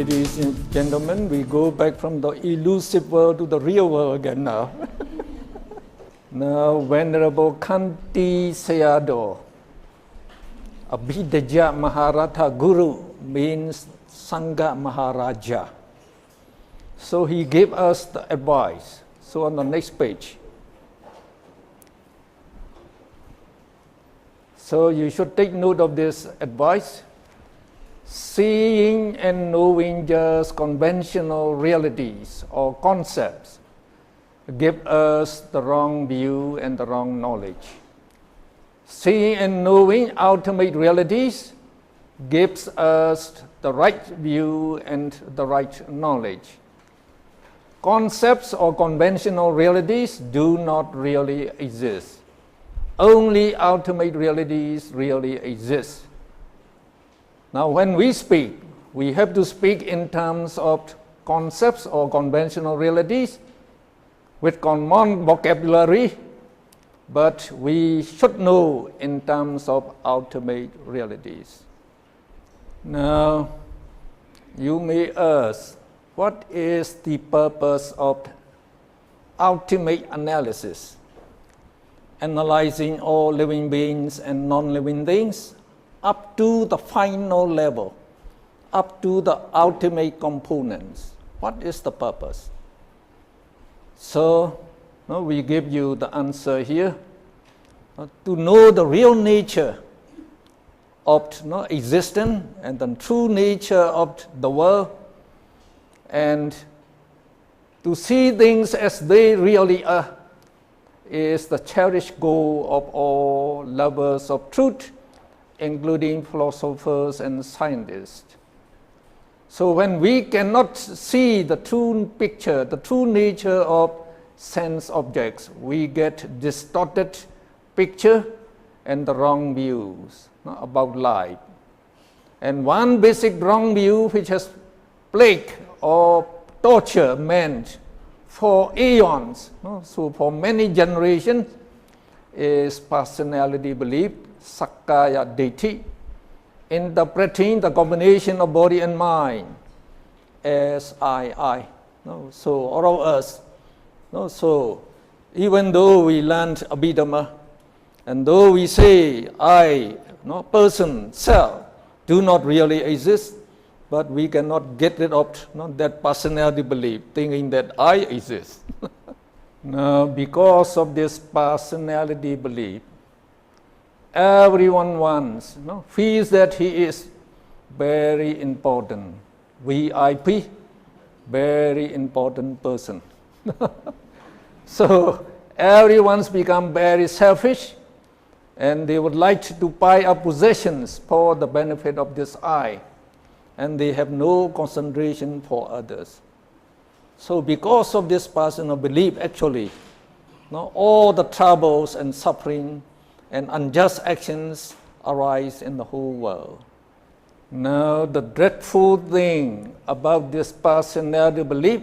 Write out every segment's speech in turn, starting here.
Ladies and gentlemen, we go back from the elusive world to the real world again now. Now, Venerable Kanti Sayadaw, Abhidaya Maharatha Guru means Sangha Maharaja. So he gave us the advice. So on the next page. So you should take note of this advice. Seeing and knowing just conventional realities or concepts give us the wrong view and the wrong knowledge. Seeing and knowing ultimate realities gives us the right view and the right knowledge. Concepts or conventional realities do not really exist. Only ultimate realities really exist. Now, when we speak, we have to speak in terms of concepts or conventional realities with common vocabulary, but we should know in terms of ultimate realities. Now, you may ask, what is the purpose of ultimate analysis? Analyzing all living beings and non-living things up to the final level, up to the ultimate components. What is the purpose? So, we give you the answer here. To know the real nature of existence and the true nature of the world, and to see things as they really are, is the cherished goal of all lovers of truth, including philosophers and scientists. So when we cannot see the true picture, the true nature of sense objects, we get distorted picture and the wrong views about life. And one basic wrong view which has plagued or tortured man for eons, so for many generations, is personality belief, Sakkaya Ditthi, interpreting the combination of body and mind as I. So all of us, so even though we learned Abhidhamma, and though we say I, person, self, do not really exist, but we cannot get rid of that personality belief, thinking that I exist. Now, because of this personality belief, everyone feels that he is very important. VIP, very important person. So everyone's become very selfish, and they would like to buy up possessions for the benefit of this I, and they have no consideration for others. So because of this personal belief, actually, all the troubles and suffering and unjust actions arise in the whole world. Now, the dreadful thing about this personality belief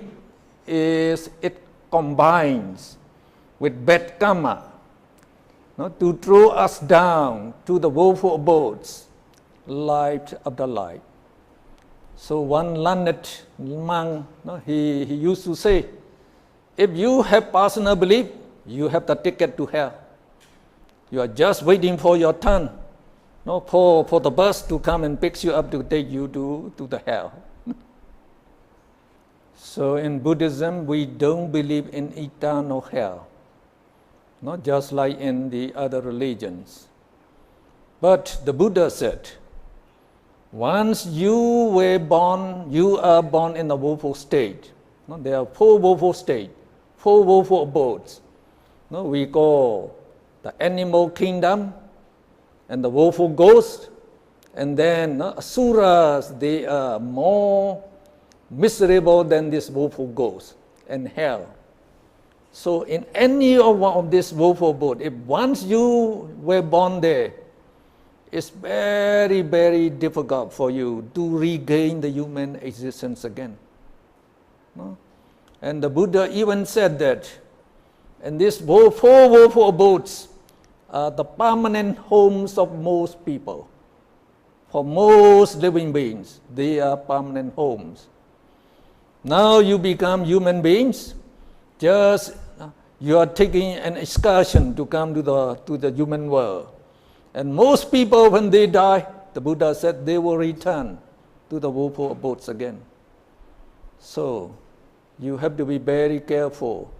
is it combines with bad karma to throw us down to the woeful abodes, life after life. So one learned monk, he used to say, if you have personal belief, you have the ticket to hell. You are just waiting for your turn, for the bus to come and pick you up to take you to the hell. So in Buddhism, we don't believe in eternal hell, not just like in the other religions. But the Buddha said, once you were born, you are born in a woeful state. There are four woeful states, four woeful abodes. We call the animal kingdom and the woeful ghost, and then asuras, they are more miserable than this woeful ghost, and hell. So in any of one of these woeful abodes, if once you were born there, it's very, very difficult for you to regain the human existence again. And the Buddha even said that, and these four woeful abodes are the permanent homes of most people. For most living beings, they are permanent homes. Now you become human beings, just you are taking an excursion to come to the human world. And most people, when they die, the Buddha said they will return to the woeful abodes again. So you have to be very careful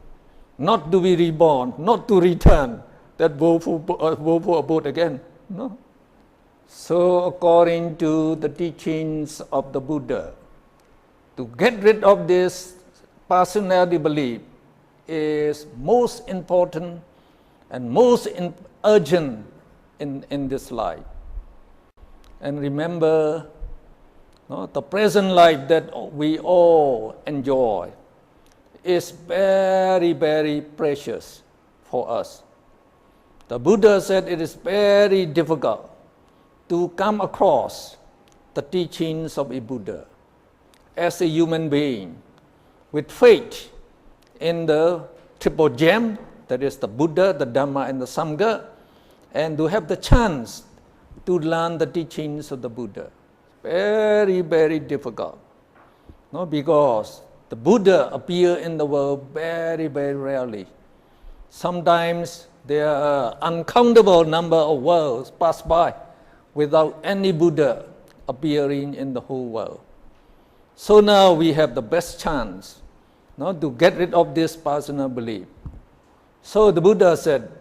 not to be reborn, not to return that woeful abode again. No. So according to the teachings of the Buddha, to get rid of this personality belief is most important and most urgent in this life. And remember, the present life that we all enjoy is very, very precious for us. The Buddha said it is very difficult to come across the teachings of a Buddha as a human being with faith in the triple gem, that is the Buddha, the Dhamma, and the Sangha, and to have the chance to learn the teachings of the Buddha. Very, very difficult. No, because the Buddha appear in the world very, very rarely. Sometimes there are uncountable number of worlds pass by without any Buddha appearing in the whole world. So now we have the best chance to get rid of this personal belief. So the Buddha said,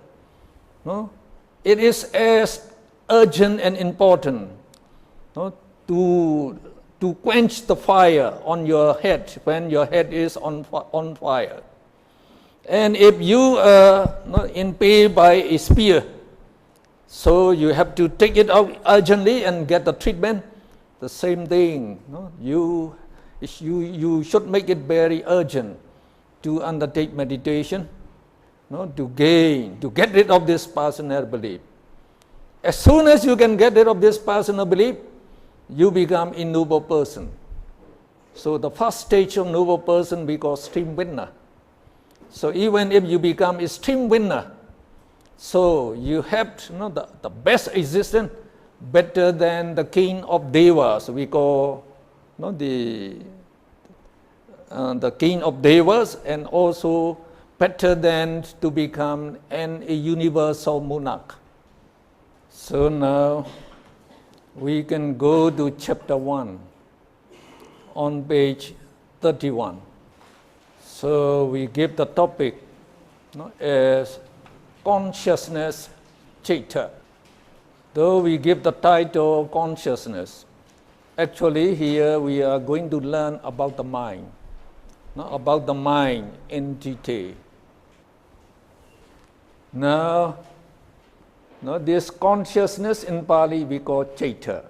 it is as urgent and important to quench the fire on your head when your head is on fire. And if you are impaled by a spear, so you have to take it out urgently and get the treatment. The same thing, you should make it very urgent to undertake meditation, to get rid of this personal belief. As soon as you can get rid of this personal belief, you become a noble person. So the first stage of noble person we call stream winner. So even if you become a stream winner, so you have the best existence, better than the king of devas. We call the king of devas, and also better than to become a universal monarch. So now we can go to chapter 1 on page 31. So we give the topic as consciousness chapter. Though we give the title consciousness, actually here we are going to learn about the mind, about the mind in detail. Now this consciousness in Pali we call chapter.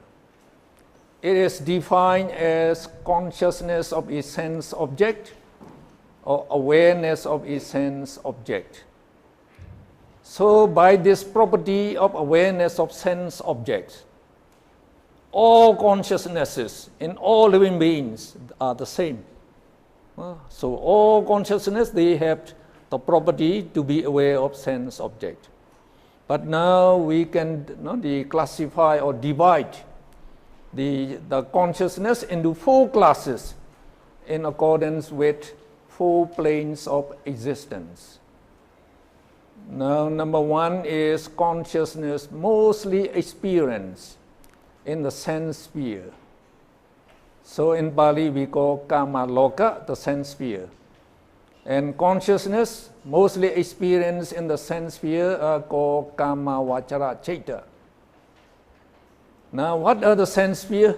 It is defined as consciousness of a sense object or awareness of a sense object. So by this property of awareness of sense objects, all consciousnesses in all living beings are the same. So all consciousness, they have the property to be aware of sense object. But now we can classify or divide the consciousness into 4 classes in accordance with 4 planes of existence. Now, number 1 is consciousness mostly experienced in the sense sphere. So in Pali we call kama loka, the sense sphere. And consciousness mostly experienced in the sense sphere are called kama vachara cheta. Now what are the sense sphere?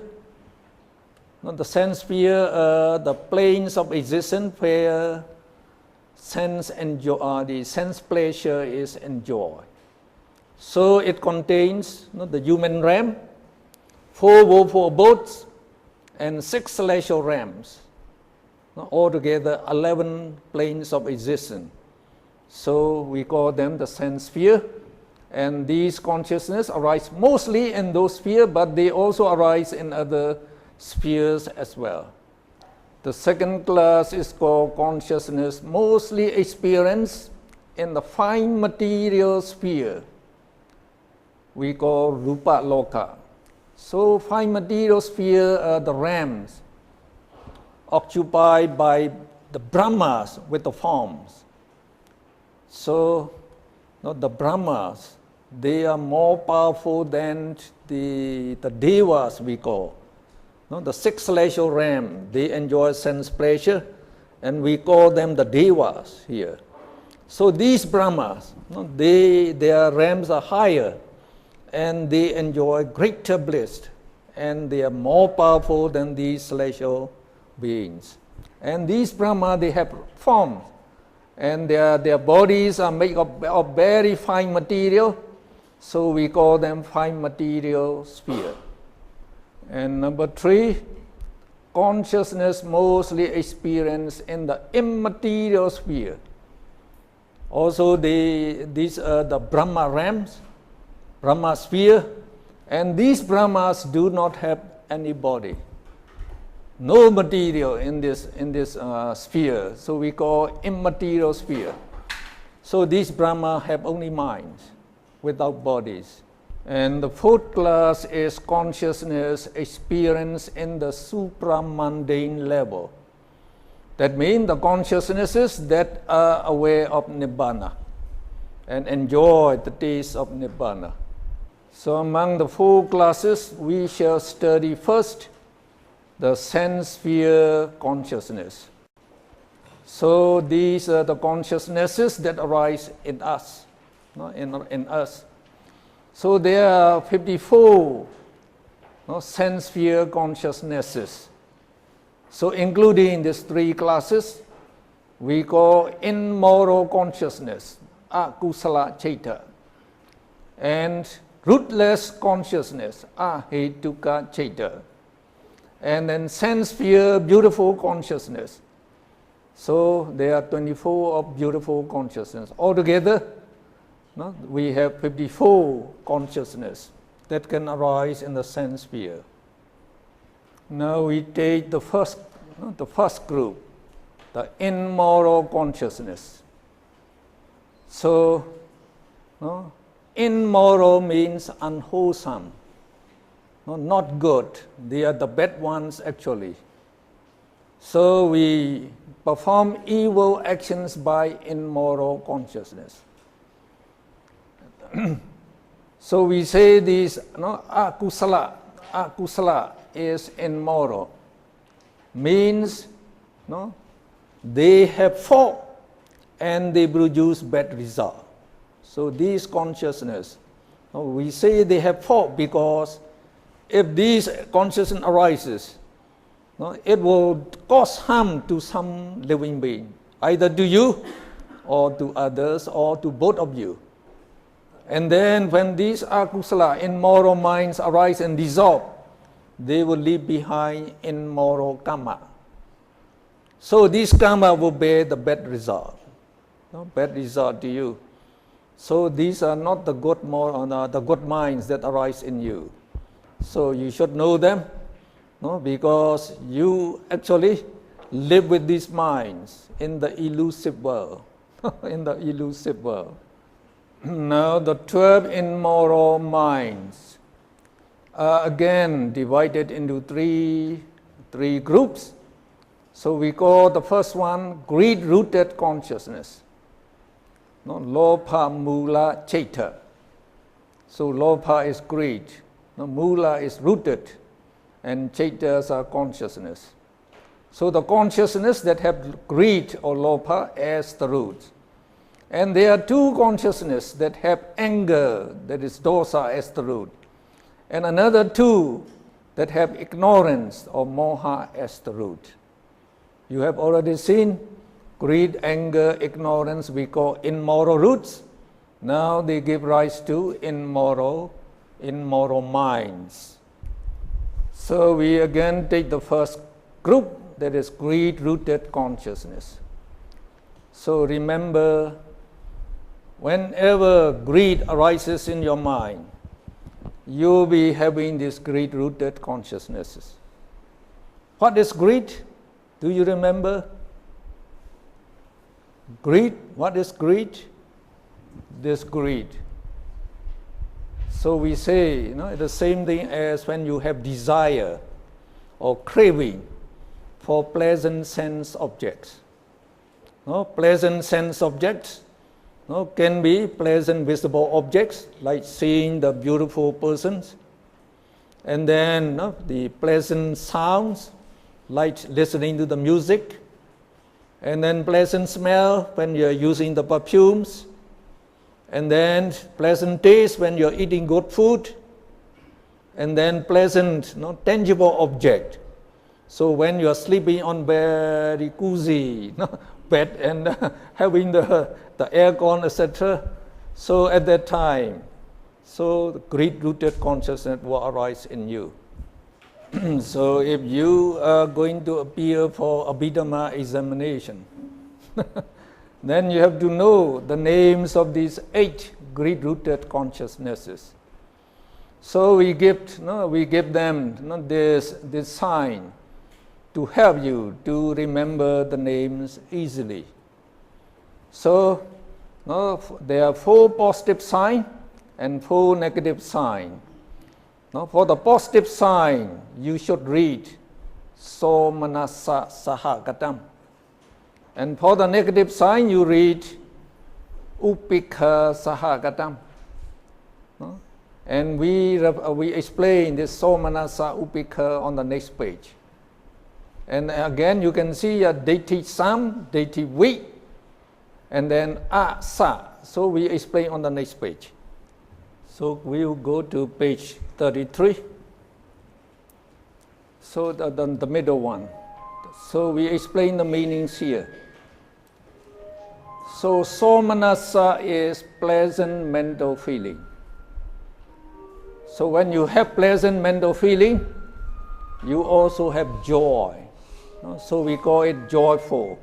The sense sphere are the planes of existence where the sense pleasure is enjoyed. So it contains the human realm, 4 woeful abodes, and 6 celestial realms. Altogether 11 planes of existence. So we call them the sense sphere, and these consciousness arise mostly in those spheres, but they also arise in other spheres as well. The second class is called consciousness mostly experienced in the fine material sphere. We call rupa loka. So 5 material spheres are the realms occupied by the Brahmas with the forms. So the Brahmas, they are more powerful than the Devas we call. The 6 celestial realms, they enjoy sense pleasure, and we call them the Devas here. So these Brahmas, their realms are higher, and they enjoy greater bliss, and they are more powerful than these celestial beings. And these Brahma, they have forms, and their bodies are made of very fine material, so we call them 5 material sphere. And number 3, consciousness mostly experienced in the immaterial sphere. Also, these are the Brahma realms, Brahma sphere, and these Brahmas do not have any body, no material in this sphere, so we call immaterial sphere. So these Brahma have only minds without bodies. And the 4th class is consciousness experience in the supramundane level. That means the consciousnesses that are aware of Nibbana and enjoy the taste of Nibbana. So among the 4 classes, we shall study first the sense sphere consciousness. So these are the consciousnesses that arise in us, in us. So there are 54 sense sphere consciousnesses. So including these 3 classes, we call immoral consciousness, akusala citta, and rootless consciousness, ahetuka citta, and then sense sphere beautiful consciousness. So there are 24 of beautiful consciousness. Altogether, we have 54 consciousness that can arise in the sense sphere. Now we take the first group, the immoral consciousness. So, immoral means unwholesome, not good. They are the bad ones actually. So we perform evil actions by immoral consciousness. So we say this, akusala is immoral, means they have fault and they produce bad result. So these consciousness, we say they have fault because if this consciousness arises, it will cause harm to some living being, either to you or to others or to both of you. And then when these akusala, immoral minds arise and dissolve, they will leave behind immoral karma. So this karma will bear the bad result, bad result to you. So these are not the good minds that arise in you. So you should know them, because you actually live with these minds in the elusive world, in the elusive world. Now the 12 immoral minds are again divided into three groups. So we call the first one greed-rooted consciousness. Lopa, mula, citta. So lopa is greed, mula is rooted, and cittas are consciousness. So the consciousness that have greed or lopa as the root. And there are 2 consciousness that have anger, that is dosa as the root. And another 2 that have ignorance or moha as the root. You have already seen greed, anger, ignorance we call immoral roots. Now they give rise to immoral minds. So we again take the first group, that is greed-rooted consciousness. So remember, whenever greed arises in your mind, you'll be having this greed-rooted consciousnesses. What is greed? Do you remember? Greed, what is greed? This greed. So we say, the same thing as when you have desire or craving for pleasant sense objects. Pleasant sense objects can be pleasant visible objects like seeing the beautiful persons, and then the pleasant sounds like listening to the music, and then pleasant smell when you're using the perfumes, and then pleasant taste when you're eating good food, and then pleasant tangible object. So when you're sleeping on very cozy bed and having the aircon, etc., so at that time, so the greed-rooted consciousness will arise in you. So if you are going to appear for Abhidhamma examination, then you have to know the names of these 8 greed-rooted consciousnesses. So we give them this sign to help you to remember the names easily. So there are 4 positive signs and 4 negative signs. For the positive sign, you should read Somanassa Sahagatam. And for the negative sign, you read Upikha Sahagatam. And we explain this Somanassa Upikha on the next page. And again, you can see a deity Sam, deity We, and then Sa. So we explain on the next page. So we will go to page 33. So the middle one. So we explain the meanings here. So Somanassa is pleasant mental feeling. So when you have pleasant mental feeling, you also have joy. So we call it joyful.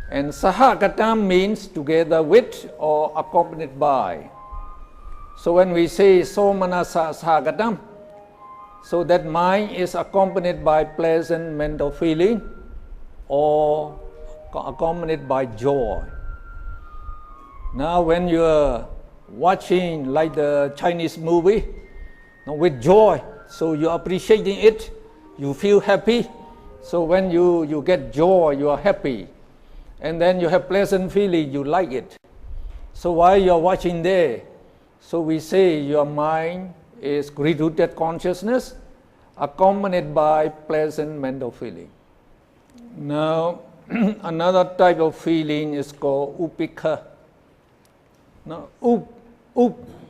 And Sahagatam means together with or accompanied by. So when we say Somanassa Sahagatam, so that mind is accompanied by pleasant mental feeling or accompanied by joy. Now when you are watching like the Chinese movie with joy, so you're appreciating it, you feel happy. So when you get joy, you are happy. And then you have pleasant feeling, you like it. So while you're watching there, so we say your mind is greed-rooted consciousness accompanied by pleasant mental feeling. Now, another type of feeling is called upikha. Now,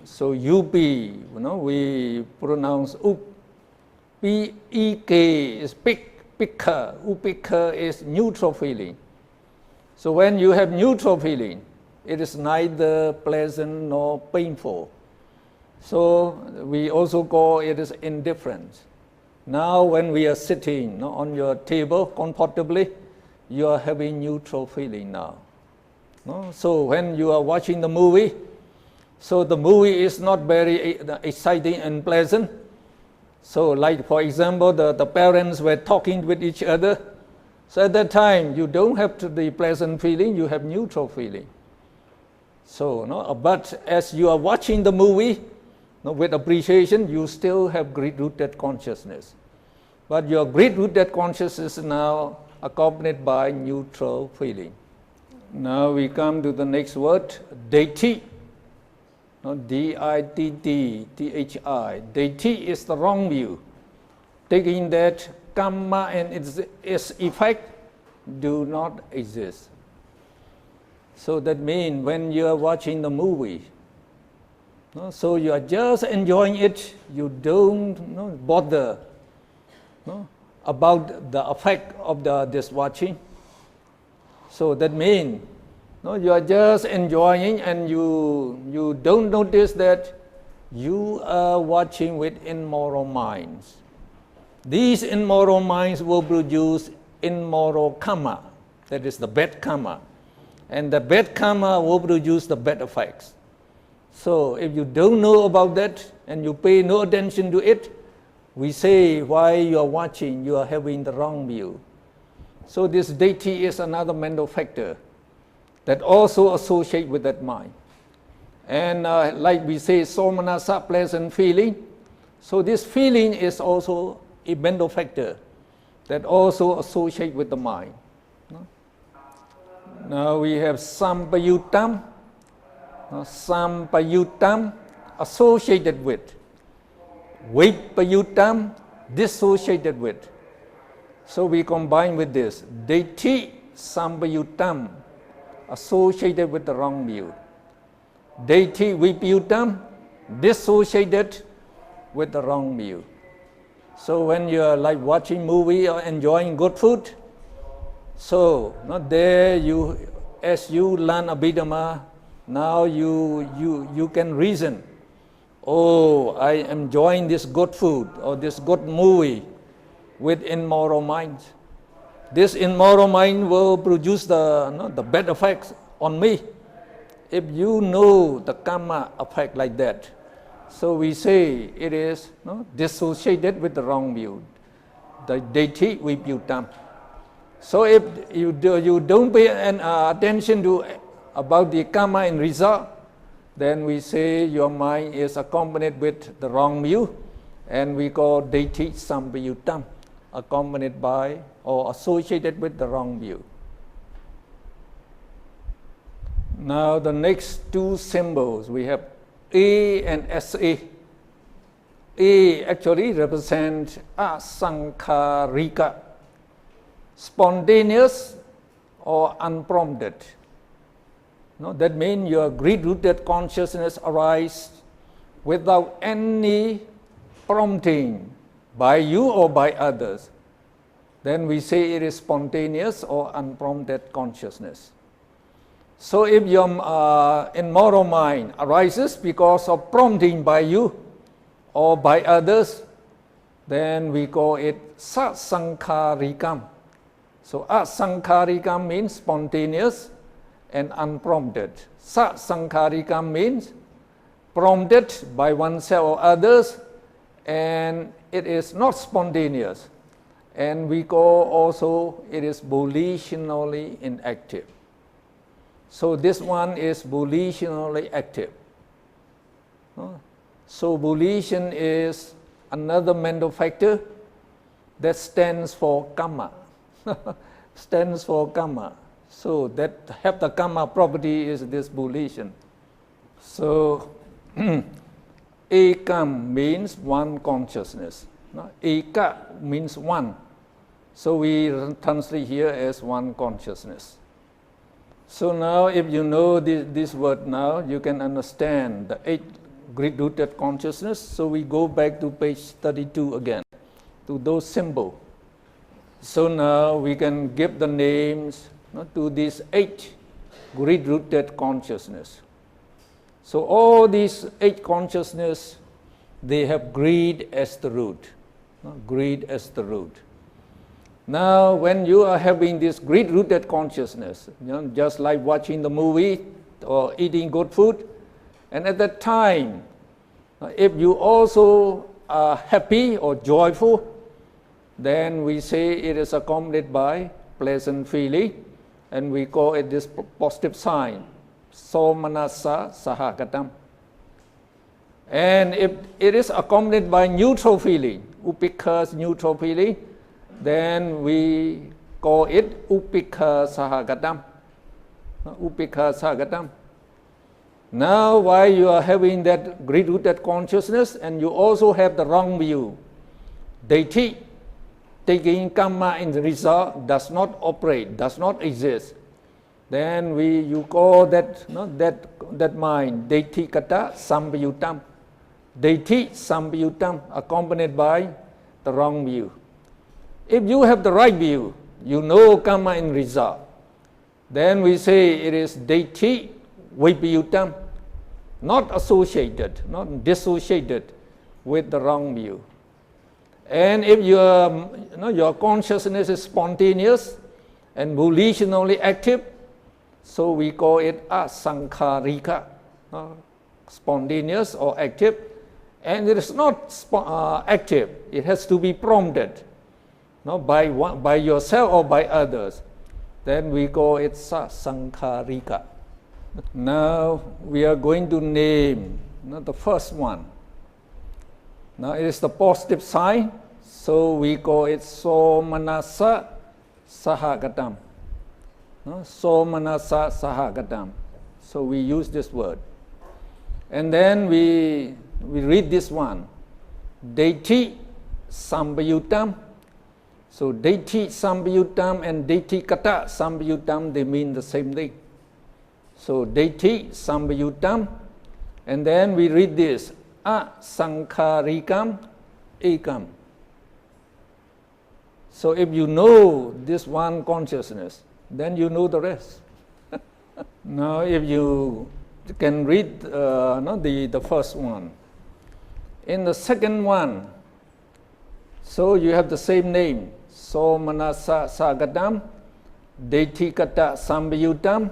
so up, we pronounce up. P-E-K is pikha. Upikha is neutral feeling. So when you have neutral feeling, it is neither pleasant nor painful. So we also call it as indifference. Now when we are sitting on your table comfortably, you are having neutral feeling now. So when you are watching the movie, so the movie is not very exciting and pleasant. So like for example, the parents were talking with each other. So at that time, you don't have the pleasant feeling, you have neutral feeling. So, but as you are watching the movie with appreciation, you still have greed-rooted consciousness. But your greed-rooted consciousness is now accompanied by neutral feeling. Now we come to the next word, deity. D-I-T-T-T-H-I. Deity is the wrong view, taking that karma and its effect do not exist. So that means when you are watching the movie, so you are just enjoying it, you don't bother about the effect of this watching. So that means you are just enjoying and you don't notice that you are watching with immoral minds. These immoral minds will produce immoral karma, that is the bad karma. And the bad karma will produce the bad effects. So if you don't know about that and you pay no attention to it, we say while you are watching, you are having the wrong view. So this deity is another mental factor that also associates with that mind. And like we say, somanasa, pleasant feeling. So this feeling is also a mental factor that also associate with the mind. Now we have sampayutam, sampayutam associated with, vipayutam dissociated with. So we combine with this, deiti sampayutam associated with the wrong view, deiti vipayutam dissociated with the wrong view. So when you are like watching movie or enjoying good food, so not there you, as you learn Abhidhamma, now you can reason, oh, I am enjoying this good food or this good movie with immoral mind. This immoral mind will produce the bad effects on me. If you know the karma effect like that, so we say it is dissociated with the wrong view, the deiti vipayutam. So if you don't pay attention to about the karma and result, then we say your mind is accompanied with the wrong view, and we call deiti sampayutam, accompanied by or associated with the wrong view. Now the next two symbols we have A and SA. A actually represents asankharika, spontaneous or unprompted. No, that means your greed-rooted consciousness arises without any prompting by you or by others. Then we say it is spontaneous or unprompted consciousness. So if your immoral mind arises because of prompting by you or by others, then we call it sasankharikam. So asankharikam means spontaneous and unprompted. Sasankharikam means prompted by oneself or others, and it is not spontaneous. And we call also it is volitionally inactive. So this one is volitionally active. So volition is another mental factor that stands for karma. Stands for karma. So that have the karma property is this volition. So ekam means one consciousness. Eka means one. So we translate here as one consciousness. So now if you know this word now, you can understand the 8 greed-rooted consciousness. So we go back to page 32 again, to those symbols. So now we can give the names to these 8 greed-rooted consciousness. So all these 8 consciousness, they have greed as the root. Greed as the root. Now, when you are having this greed-rooted consciousness, just like watching the movie or eating good food, and at that time, if you also are happy or joyful, then we say it is accompanied by pleasant feeling, and we call it this positive sign, somanasa sahagatam. And if it is accompanied by neutral feeling, upekkhas neutral feeling, then we call it upekha sahagatam. Upekha sahagatam. Now, while you are having that greed-rooted consciousness and you also have the wrong view, deiti, taking karma in the result, does not operate, does not exist, then you call that mind deiti kata sampayutam. Deiti sampayutam, accompanied by the wrong view. If you have the right view, you know karma in result, then we say it is deiti vipayutam, not associated, not dissociated with the wrong view. And if your consciousness is spontaneous and volitionally active, so we call it asankharika, spontaneous or active. And it is not active, it has to be prompted by yourself or by others. Then we call it sasankharika. Now we are going to name the first one. Now it is the positive sign, so we call it Somanasa Sahagatam. Somanasa Sahagatam. So we use this word. And then we read this one. Deiti Sambayutam. So Deiti Sambayutam and Deiti Kata Sambayutam, they mean the same thing. So Deiti Sambayutam. And then we read this. Asankharikam Ekam. So if you know this one consciousness, then you know the rest. Now if you can read the first one. In the second one, so you have the same name. Somanasa Sagadam, Detikata Sambayutam.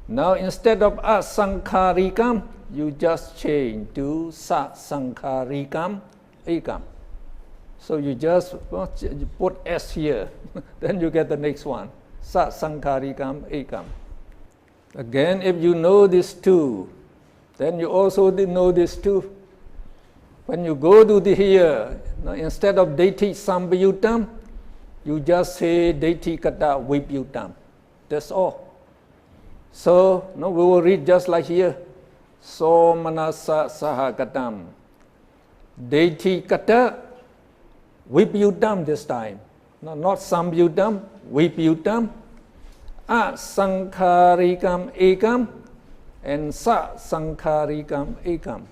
Now instead of Asankharikam, you just change to Sasankharikam Ekam. So you just you put S here, then you get the next one. Sasankharikam Ekam. Again, if you know these two, then you also know these two. When you go to here, instead of Deiti Sambayutam, you just say Deiti Kata Vipyutam. That's all. So we will read just like here. Somanasa Sahagatam. Deiti Kata Vipyutam this time. No, not Sambyutam, Vipyutam. Asankharikam Ekam and Sasankharikam Ekam.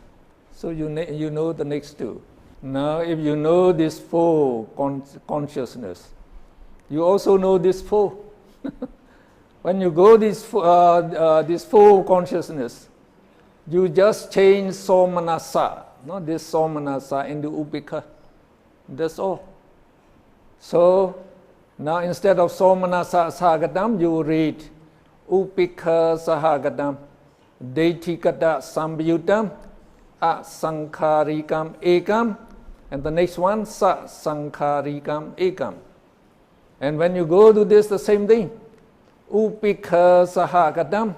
So you know the next two. Now if you know this four consciousness, you also know this four. When you go this four consciousness, you just change Somanasa, this Somanasa into Upika. That's all. So now instead of Somanasa Sahagatam, you read Upika Sahagatam, Detikata Sambayutam, Asankharikam Ekam, and the next one Sasankharikam Ekam. And when you go to this, the same thing. Upika Sahagatam,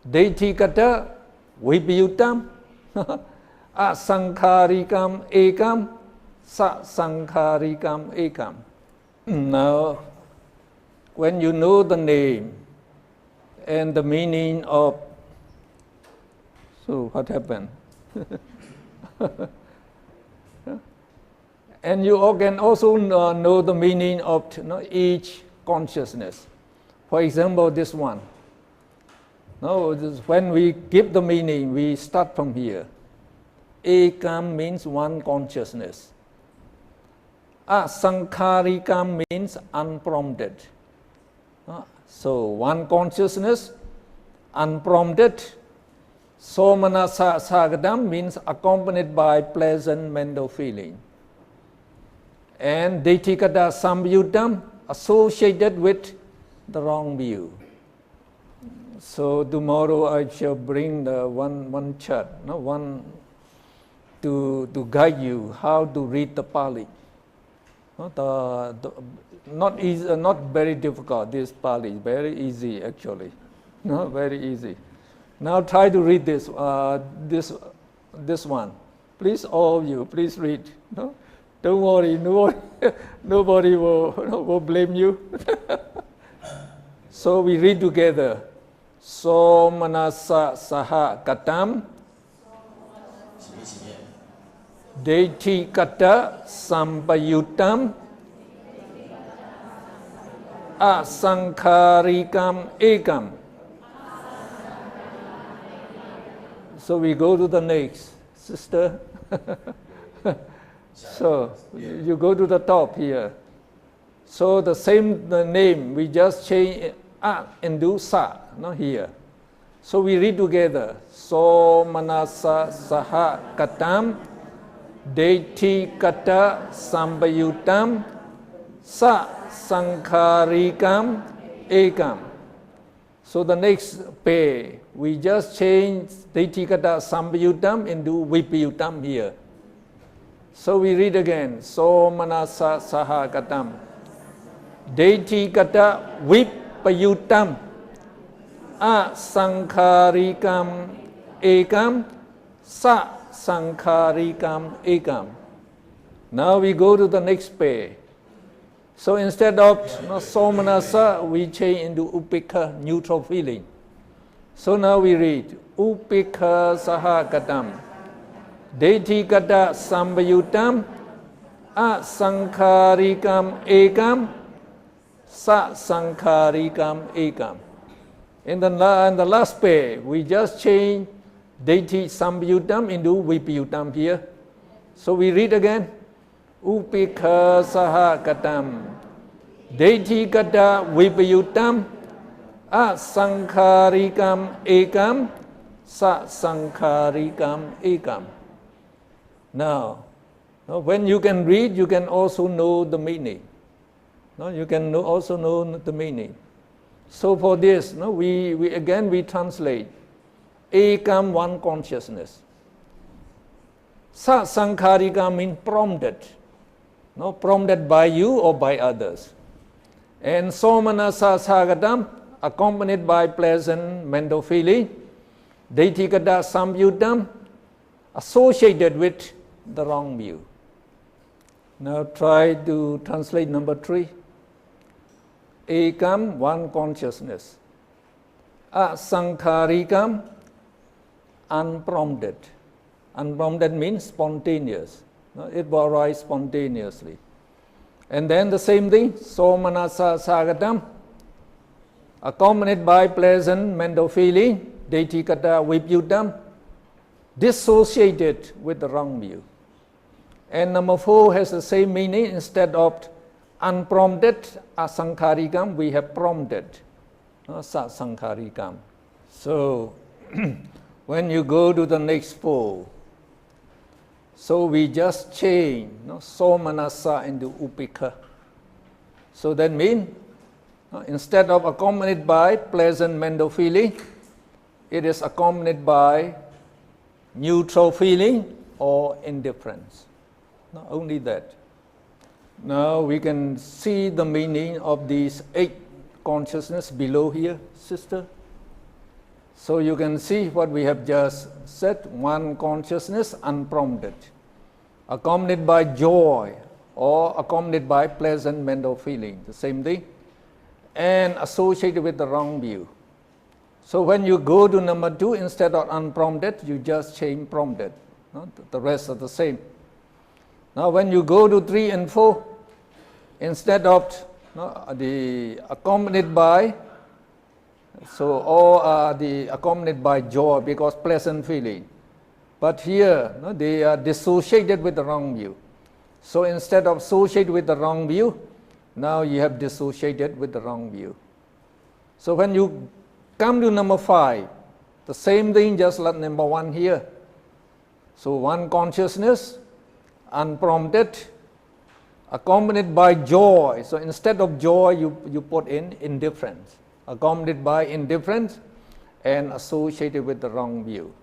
Detikata Vipyutam, Asankharikam Ekam, Sasankharikam Ekam. Now, when you know the name and the meaning of, so what happened? And you can also know the meaning of each consciousness. For example, this one. Now, when we give the meaning, we start from here. Ekam means one consciousness. Asankharikam means unprompted. So one consciousness, unprompted. Somanasa Sagadam means accompanied by pleasant mental feeling. And Detikata Sambayutam associated with the wrong view. So tomorrow I shall bring the one chart, one to guide you how to read the Pali. Not easy, not very difficult. This Pali is very easy actually. Very easy. Now try to read this one. Please, all of you, please read. Don't worry, nobody will blame you. So we read together. Somanasa Sahagatam, Detikata Sambayutam, Asankharikam Ekam. So we go to the next, sister. So you go to the top here. So the same name, we just change and do Sa, not here. So we read together. Somanasa Sahagatam, Detikata Sambayutam, Sasankharikam Ekam. So the next page, we just change Detikata Sambayutam into Vipyutam here. So we read again. Somanasa Sahagatam, Detikata Vipyutam, asankharikam ekam sa sankharikam ekam. Now we go to the next page. So instead of somanasa, we change into upekha, neutral feeling. So now we read upekha sahagatam deithikata sambayutam asankharikam ekam sa sankharikam ekam. In the last page, we just change deiti sambayutam into vipayutam here. So we read again. Upekha sahagatam deithikata vipayutam asankharikam ekam sa sankharikam ekam. Now, when you can read, you can also know the meaning. You can also know the meaning. So for this, we translate ekam, one consciousness. Sa sankharikam means prompted. Prompted by you or by others. And somanasa sagatam, accompanied by pleasant mental feeling. Deitikata samyutam, associated with the wrong view. Now try to translate number 3. Ekam, one consciousness. Asankharikam, unprompted. Unprompted means spontaneous. It will arise spontaneously. And then the same thing, somanasa sagatam, accompanied by pleasant mental feeling, deitikata vipayutam, dissociated with the wrong view. And number 4 has the same meaning. Instead of unprompted, asankharikam, we have prompted, sasankharikam. So, when you go to the next 4, so we just change somanasa into upekha. So that means, instead of accompanied by pleasant mental feeling, it is accompanied by neutral feeling or indifference. Not only that. Now we can see the meaning of these 8 consciousness below here, sister. So you can see what we have just said. One consciousness, unprompted, accompanied by joy or accompanied by pleasant mental feeling, the same thing, and associated with the wrong view. So when you go to number 2, instead of unprompted, you just change prompted. The rest are the same. Now when you go to 3 and 4, instead of the accompanied by, so all are the accompanied by joy because pleasant feeling. But here they are dissociated with the wrong view. So instead of associated with the wrong view, now you have dissociated with the wrong view. So when you come to number 5, the same thing just like number 1 here. So one consciousness, unprompted, accompanied by joy. So instead of joy, you put in indifference. Accompanied by indifference and associated with the wrong view.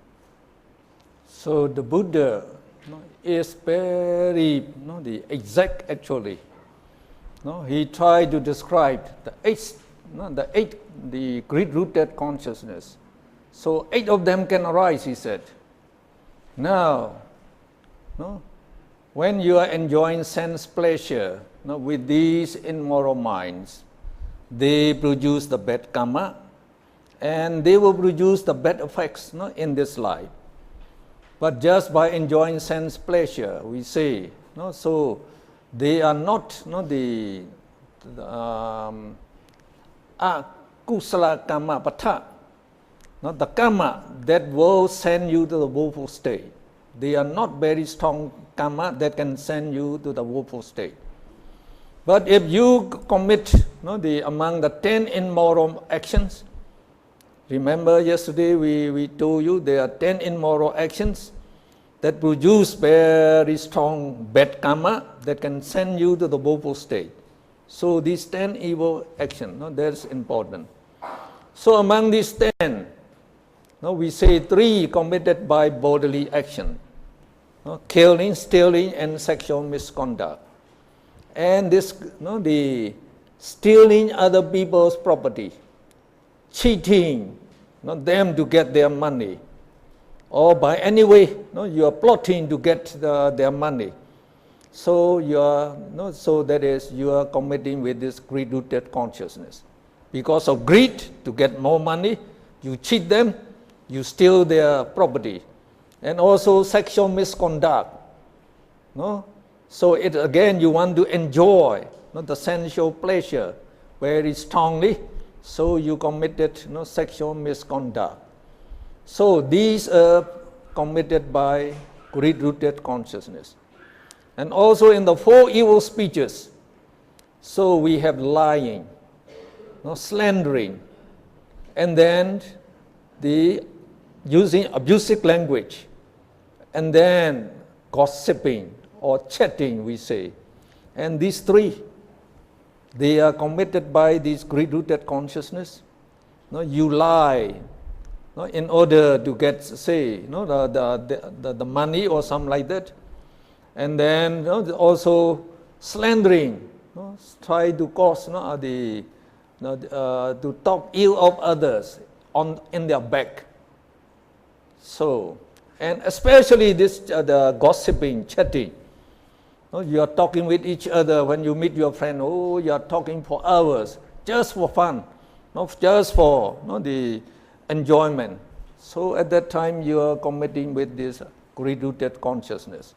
So the Buddha is very the exact actually. He tried to describe the great-rooted consciousness. So 8 of them can arise, he said. Now, when you are enjoying sense pleasure with these immoral minds, they produce the bad karma and they will produce the bad effects in this life. But just by enjoying sense pleasure, we say, so they are not the akusala karma patha, the karma that will send you to the woeful state. They are not very strong karma that can send you to the woeful state. But if you commit among the 10 immoral actions, remember yesterday we told you there are 10 immoral actions that produce very strong bad karma that can send you to the woeful state. So these 10 evil actions, that's important. So among these 10, we say 3 committed by bodily action, killing, stealing, and sexual misconduct. And this, the stealing other people's property, cheating, not them to get their money, or by any way, you are plotting to get their money. So so that is, you are committing with this greed-rooted consciousness. Because of greed, to get more money, you cheat them, you steal their property, and also sexual misconduct. So again, you want to enjoy the sensual pleasure very strongly, so you committed sexual misconduct. So these are committed by greed-rooted consciousness. And also in the 4 evil speeches, so we have lying, slandering, and then the using abusive language, and then gossiping or chatting, we say. And these 3, they are committed by this greed-rooted consciousness. You lie in order to get, say, the money or something like that. And then also slandering, try to cause to talk ill of others in their back. So, and especially this the gossiping, chatting. You are talking with each other when you meet your friend. Oh, you are talking for hours, just for fun, not just for the enjoyment. So at that time you are committing with this greed-rooted consciousness.